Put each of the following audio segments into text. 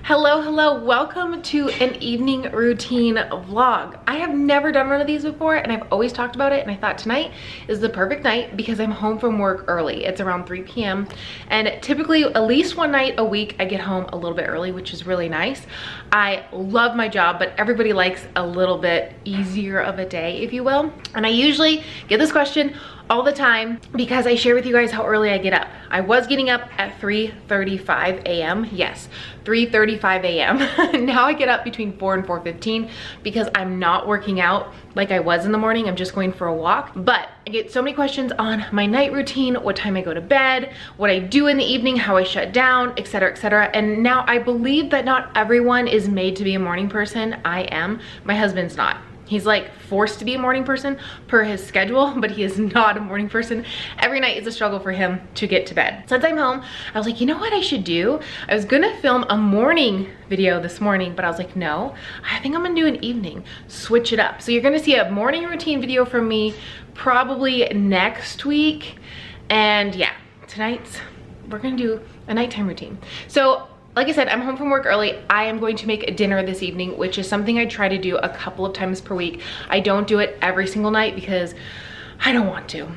Hello, welcome to an evening routine vlog. I have never done one of these before and I've always talked about it, and I thought tonight is the perfect night because I'm home from work early. It's around 3 p.m. and typically at least one night a week I get home a little bit early, which is really nice. I love my job, but everybody likes a little bit easier of a day, if you will. And I usually get this question all the time because I share with you guys how early I get up. I was getting up at 3:35 a.m. Yes, 3:35 a.m. Now I get up between 4 and 4:15 because I'm not working out like I was in the morning. I'm just going for a walk. But I get so many questions on my night routine, what time I go to bed, what I do in the evening, how I shut down, etc., etc. And now I believe that not everyone is made to be a morning person. I am. My husband's not. He's like forced to be a morning person per his schedule, but he is not a morning person. Every night is a struggle for him to get to bed. Since I'm home, I was like, you know what I should do? I was gonna film a morning video this morning, but I was like, no, I think I'm gonna do an evening, switch it up. So you're gonna see a morning routine video from me probably next week. And yeah, tonight's, we're gonna do a nighttime routine. So like I said, I'm home from work early. I am going to make a dinner this evening, which is something I try to do a couple of times per week. I don't do it every single night because I don't want to.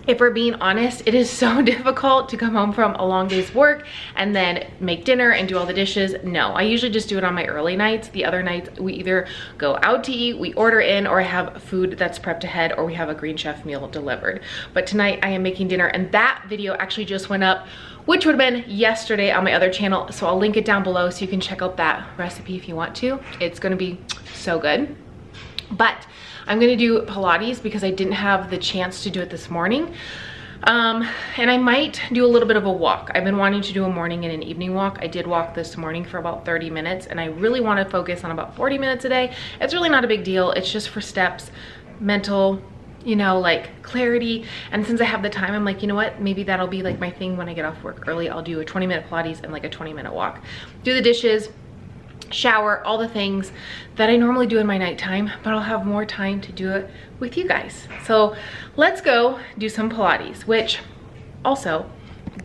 If we're being honest, it is so difficult to come home from a long day's work and then make dinner and do all the dishes. No, I usually just do it on my early nights. The other nights we either go out to eat, we order in, or I have food that's prepped ahead, or we have a Green Chef meal delivered. But tonight I am making dinner, and that video actually just went up, which would have been yesterday on my other channel. So I'll link it down below so you can check out that recipe if you want to. It's gonna be so good. But I'm gonna do Pilates because I didn't have the chance to do it this morning. And I might do a little bit of a walk. I've been wanting to do a morning and an evening walk. I did walk this morning for about 30 minutes and I really wanna focus on about 40 minutes a day. It's really not a big deal. It's just for steps, mental, you know, like clarity. And since I have the time, I'm like, you know what, maybe that'll be like my thing when I get off work early. I'll do a 20-minute Pilates and like a 20-minute walk. Do the dishes, shower, all the things that I normally do in my nighttime, but I'll have more time to do it with you guys. So let's go do some Pilates, which also,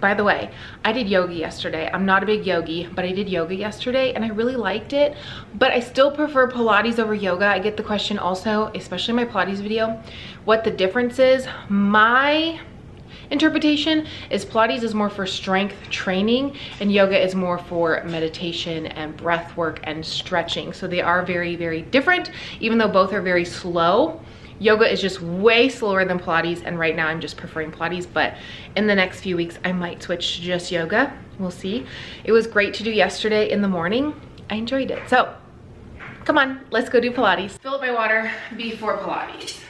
by the way, I did yoga yesterday. I'm not a big yogi, but I did yoga yesterday and I really liked it, but I still prefer Pilates over yoga. I get the question also, especially in my Pilates video, what the difference is. My interpretation is Pilates is more for strength training and yoga is more for meditation and breath work and stretching. So they are very, very different, even though both are very slow. Yoga is just way slower than Pilates, and right now I'm just preferring Pilates, but in the next few weeks I might switch to just yoga. We'll see. It was great to do yesterday in the morning. I enjoyed it. So come on, let's go do Pilates. Fill up my water before Pilates.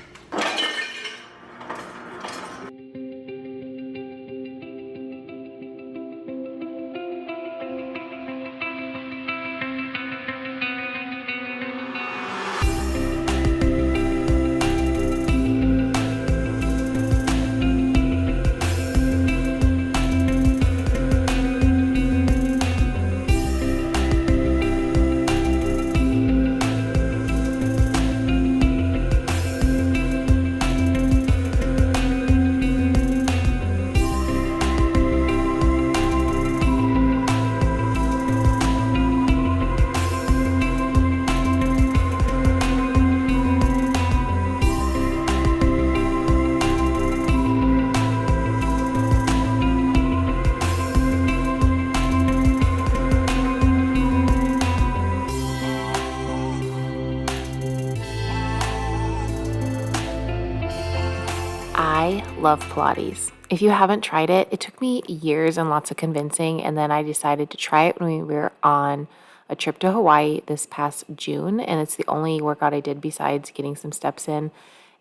I love Pilates. If you haven't tried it, it took me years and lots of convincing, and then I decided to try it when we were on a trip to Hawaii this past June, and it's the only workout I did besides getting some steps in,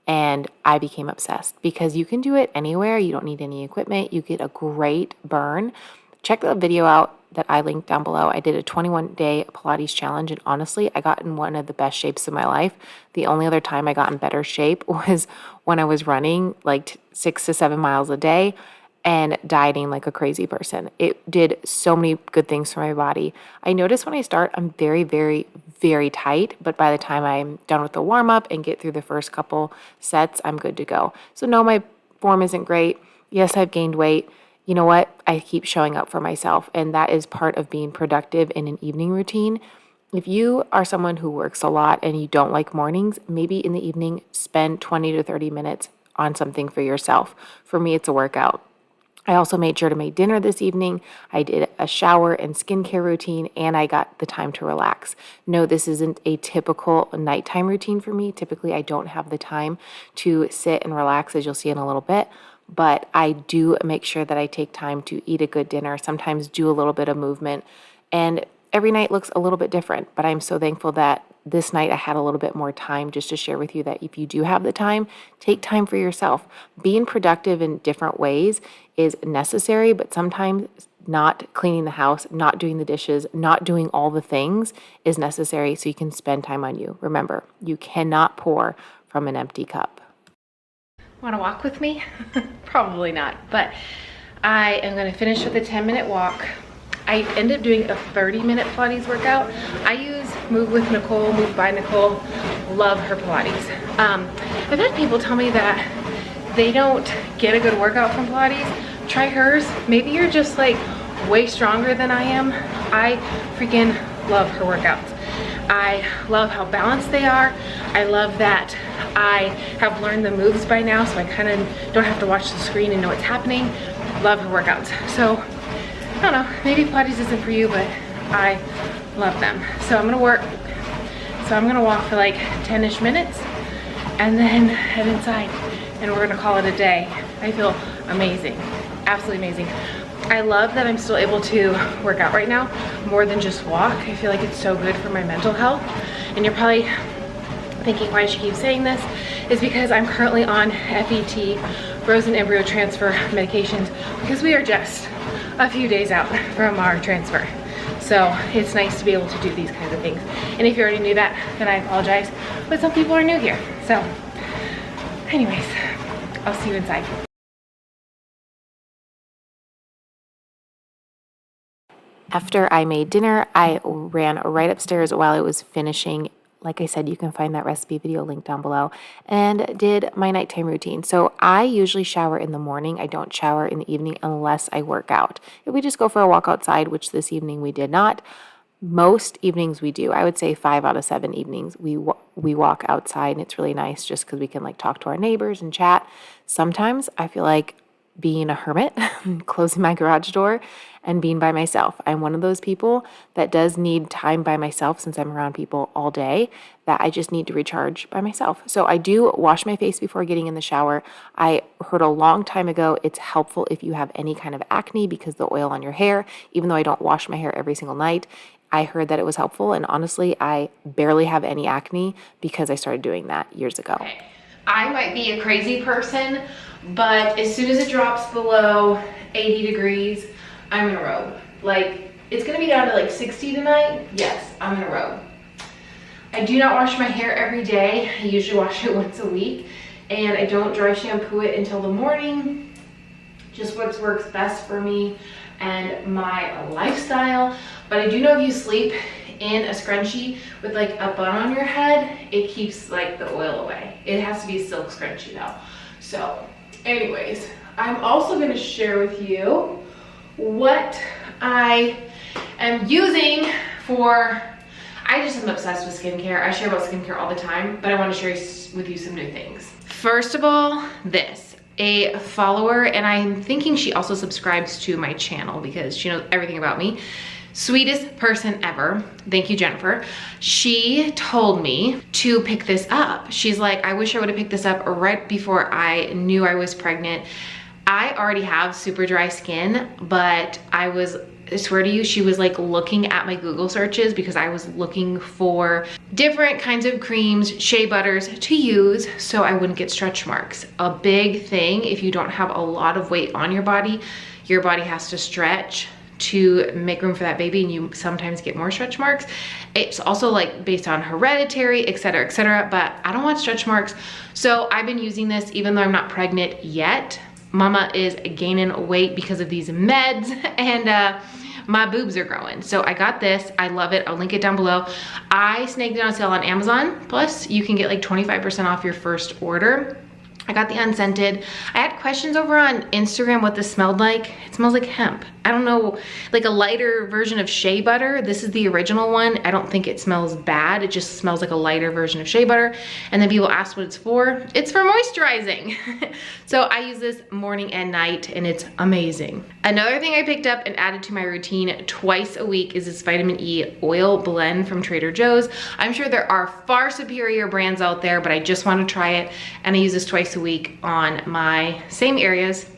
and I became obsessed because you can do it anywhere. You don't need any equipment. You get a great burn. Check the video out that I linked down below. I did a 21-day Pilates challenge, and honestly, I got in one of the best shapes of my life. The only other time I got in better shape was when I was running like 6 to 7 miles a day and dieting like a crazy person. It did so many good things for my body. I notice when I start, I'm very, very, very tight, but by the time I'm done with the warm-up and get through the first couple sets, I'm good to go. So no, my form isn't great. Yes, I've gained weight. you know what? I keep showing up for myself, and that is part of being productive in an evening routine. If you are someone who works a lot and you don't like mornings, maybe in the evening, spend 20 to 30 minutes on something for yourself. For me, it's a workout. I also made sure to make dinner this evening. I did a shower and skincare routine, and I got the time to relax. No, this isn't a typical nighttime routine for me. Typically, I don't have the time to sit and relax, as you'll see in a little bit, but I do make sure that I take time to eat a good dinner, sometimes do a little bit of movement, and every night looks a little bit different, but I'm so thankful that this night I had a little bit more time just to share with you that if you do have the time, take time for yourself. Being productive in different ways is necessary, but sometimes not cleaning the house, not doing the dishes, not doing all the things is necessary so you can spend time on you. Remember, you cannot pour from an empty cup. Want to walk with me? Probably not, but I am going to finish with a 10-minute walk. I end up doing a 30-minute Pilates workout. I use Move with Nicole, Move by Nicole. Love her Pilates. I've had people tell me that they don't get a good workout from Pilates. Try hers. Maybe you're just like way stronger than I am. I freaking love her workouts. I love how balanced they are. I love that I have learned the moves by now, so I kind of don't have to watch the screen and know what's happening. Love her workouts. So I don't know, maybe Pilates isn't for you, but I love them. So I'm gonna work. So I'm gonna walk for like 10-ish minutes and then head inside and we're gonna call it a day. I feel amazing, absolutely amazing. I love that I'm still able to work out right now more than just walk. I feel like it's so good for my mental health. And you're probably thinking why she keeps saying this is because I'm currently on FET, frozen embryo transfer medications, because we are just a few days out from our transfer. So it's nice to be able to do these kinds of things. And if you already knew that, then I apologize, but some people are new here. So anyways, I'll see you inside. After I made dinner, I ran right upstairs while I was finishing. Like I said, you can find that recipe video linked down below, and did my nighttime routine. So I usually shower in the morning. I don't shower in the evening unless I work out. If we just go for a walk outside, which this evening we did not, most evenings we do. I would say 5 out of 7 evenings we walk outside, and it's really nice just because we can like talk to our neighbors and chat. Sometimes I feel like being a hermit, closing my garage door and being by myself. I'm one of those people that does need time by myself since I'm around people all day, that I just need to recharge by myself. So I do wash my face before getting in the shower. I heard a long time ago it's helpful if you have any kind of acne because the oil on your hair, even though I don't wash my hair every single night, I heard that it was helpful. And honestly, I barely have any acne because I started doing that years ago. Okay. I might be a crazy person, but as soon as it drops below 80 degrees, I'm in a robe. Like, it's gonna be down to like 60 tonight. Yes, I'm in a robe. I do not wash my hair every day. I usually wash it once a week, and I don't dry shampoo it until the morning. Just what works best for me and my lifestyle. But I do know if you sleep in a scrunchie with like a bun on your head, it keeps like the oil away. It has to be a silk scrunchie though. So anyways, I'm also going to share with you what I am using for, I just am obsessed with skincare. I share about skincare all the time, but I want to share with you some new things. First of all, this. A follower, and I'm thinking she also subscribes to my channel because she knows everything about me. Sweetest person ever. Thank you, Jennifer. She told me to pick this up. She's like, I wish I would have picked this up right before I knew I was pregnant. I already have super dry skin, but I swear to you, she was like looking at my Google searches because I was looking for different kinds of creams, shea butters to use so I wouldn't get stretch marks. A big thing, if you don't have a lot of weight on your body has to stretch to make room for that baby, and you sometimes get more stretch marks. It's also like based on hereditary, etc., but I don't want stretch marks. So I've been using this even though I'm not pregnant yet. Mama is gaining weight because of these meds, and my boobs are growing. So I got this, I love it. I'll link it down below. I snagged it on sale on Amazon. Plus you can get like 25% off your first order. I got the unscented. I had questions over on Instagram what this smelled like. It smells like hemp. I don't know, like a lighter version of shea butter. This is the original one. I don't think it smells bad. It just smells like a lighter version of shea butter. And then people ask what it's for. It's for moisturizing. So I use this morning and night and it's amazing. Another thing I picked up and added to my routine twice a week is this vitamin E oil blend from Trader Joe's. I'm sure there are far superior brands out there, but I just want to try it. And I use this twice a week on my same areas.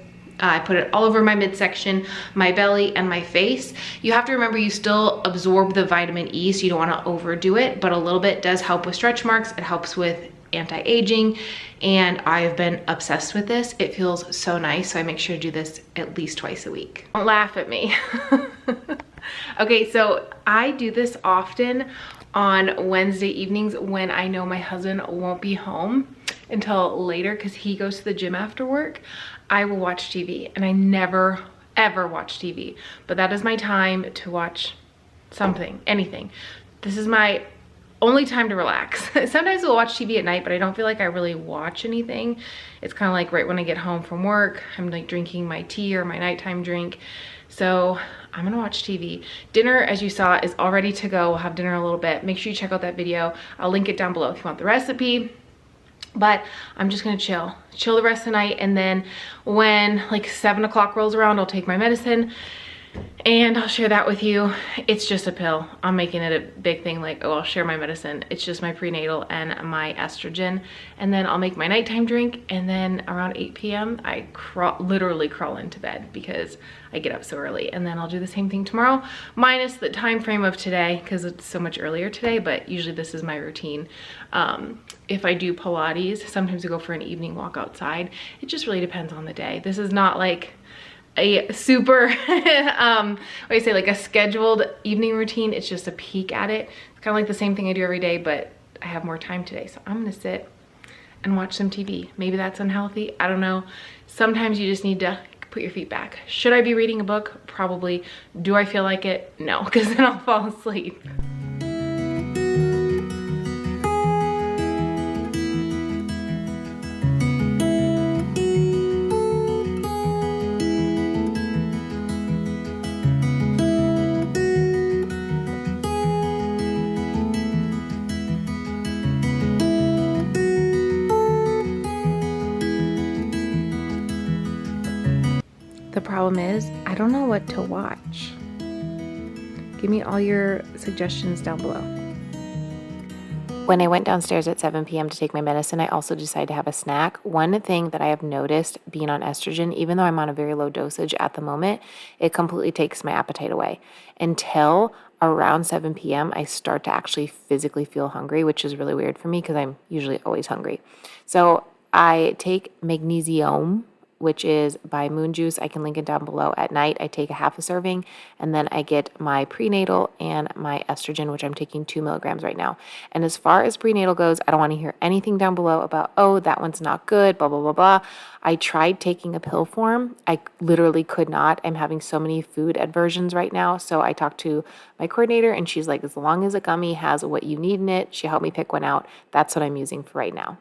I put it all over my midsection, my belly, and my face. You have to remember you still absorb the vitamin E, so you don't want to overdo it, but a little bit does help with stretch marks. It helps with anti-aging, and I've been obsessed with this. It feels so nice, so I make sure to do this at least twice a week. Don't laugh at me. Okay, so I do this often on Wednesday evenings when I know my husband won't be home until later because he goes to the gym after work. I will watch TV, and I never ever watch TV, but that is my time to watch something, anything. This is my only time to relax. Sometimes we'll watch TV at night, but I don't feel like I really watch anything. It's kind of like right when I get home from work, I'm like drinking my tea or my nighttime drink. So I'm gonna watch TV. Dinner, as you saw, is all ready to go. We'll have dinner in a little bit. Make sure you check out that video. I'll link it down below if you want the recipe. But I'm just gonna chill the rest of the night, and then when like 7 o'clock rolls around, I'll take my medicine and I'll share that with you. It's just a pill. I'm making it a big thing, like, oh, I'll share my medicine. It's just my prenatal and my estrogen, and then I'll make my nighttime drink, and then around 8 p.m. I literally crawl into bed because I get up so early. And then I'll do the same thing tomorrow, minus the time frame of today because it's so much earlier today, but usually this is my routine. If I do Pilates, sometimes I go for an evening walk outside. It just really depends on the day. This is not like a super, what do I say, like a scheduled evening routine. It's just a peek at it. It's kind of like the same thing I do every day, but I have more time today. So I'm gonna sit and watch some TV. Maybe that's unhealthy, I don't know. Sometimes you just need to put your feet back. Should I be reading a book? Probably. Do I feel like it? No, because then I'll fall asleep. The problem is, I don't know what to watch. Give me all your suggestions down below. When I went downstairs at 7 p.m. to take my medicine, I also decided to have a snack. One thing that I have noticed being on estrogen, even though I'm on a very low dosage at the moment, it completely takes my appetite away. Until around 7 p.m., I start to actually physically feel hungry, which is really weird for me because I'm usually always hungry. So I take magnesium, which is by Moon Juice. I can link it down below. At night, I take a half a serving, and then I get my prenatal and my estrogen, which I'm taking 2 milligrams right now. And as far as prenatal goes, I don't want to hear anything down below about, oh, that one's not good, blah, blah, blah, blah. I tried taking a pill form. I literally could not. I'm having so many food aversions right now. So I talked to my coordinator, and she's like, as long as a gummy has what you need in it, she helped me pick one out. That's what I'm using for right now.